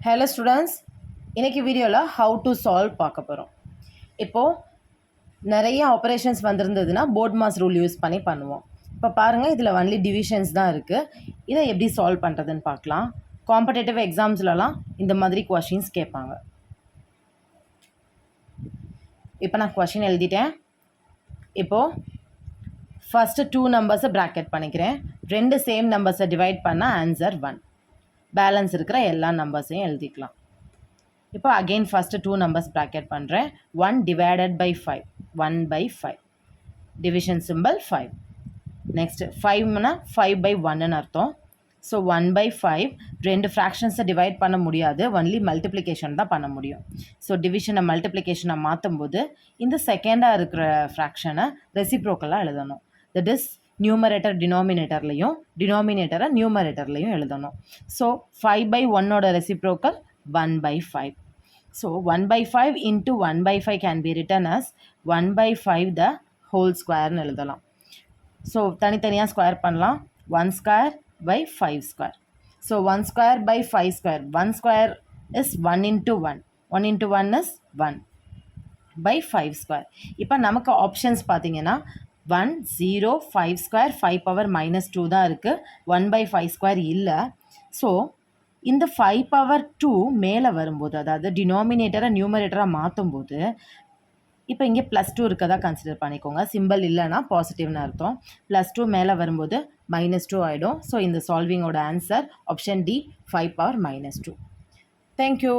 Hello students, இன்னைக்கு வீடியோவில் how to solve பார்க்க போகிறோம். இப்போது நிறைய ஆப்ரேஷன்ஸ் வந்திருந்ததுன்னா போர்ட் மாஸ் ரூல் யூஸ் பண்ணி பண்ணுவோம். இப்போ பாருங்கள், இதில் ஒன்லி டிவிஷன்ஸ் தான் இருக்குது. இதை எப்படி சால்வ் பண்ணுறதுன்னு பார்க்கலாம். காம்படேட்டிவ் எக்ஸாம்ஸ்லலாம் இந்த மாதிரி கொஷின்ஸ் கேட்பாங்க. இப்போ நான் கொஷின் எழுதிட்டேன். இப்போது ஃபஸ்ட்டு 2 நம்பர்ஸை ப்ராக்கெட் பண்ணிக்கிறேன். 2 சேம் நம்பர்ஸை டிவைட் பண்ணால் ஆன்சர் 1. பேலன்ஸ் இருக்கிற எல்லா நம்பர்ஸையும் எழுதிக்கலாம். இப்போ அகெயின் ஃபஸ்ட்டு 2 நம்பர்ஸ் ப்ராக்கெட் பண்ணுறேன். 1 divided by 5, 1 by 5, division symbol 5. Next 5னா 5 by 1ன்னு அர்த்தம். ஸோ 1 by 5, 2 ஃப்ராக்ஷன்ஸை டிவைட் பண்ண முடியாது, ஒன்லி மல்டிப்ளிகேஷன் தான் பண்ண முடியும். ஸோ டிவிஷனை மல்டிப்ளிகேஷனை மாற்றும் போது இந்த செகண்டாக இருக்கிற ஃப்ராக்ஷனை ரெசிப்ரோக்கலாக எழுதணும். தட் இஸ் நியூமரேட்டர் டினாமினேட்டர்லையும் டினாமினேட்டரை நியூமரேட்டர்லையும் எழுதணும். ஸோ 5 by 1ஓட reciprocal 1 by 5. So 1 by 5 into 1 by 5 can be written as 1 by 5 the whole square னு எழுதலாம். ஸோ தனித்தனியாக ஸ்கொயர் பண்ணலாம். 1 square by 5 square. So 1 square by 5 square. 1 square is 1 into 1. 1 into 1 is 1 by 5 square. இப்போ நமக்கு options பார்த்தீங்கன்னா 1, 0, 5 square, 5 power minus 2 தான் இருக்குது. 1 by 5 square இல்லை. ஸோ இந்த 5 power 2 மேலே வரும்போது, அதாவது டினாமினேட்டரை நியூமரேட்டராக மாற்றும் போது, இப்போ இங்கே +2 இருக்கதா கன்சிடர் பண்ணிக்கோங்க. சிம்பிள் இல்லைனா பாசிட்டிவ்னு அர்த்தம். +2 மேலே வரும்போது -2 ஆகிடும். ஸோ இந்த சால்விங்கோட answer option D, 5 power minus 2. Thank you.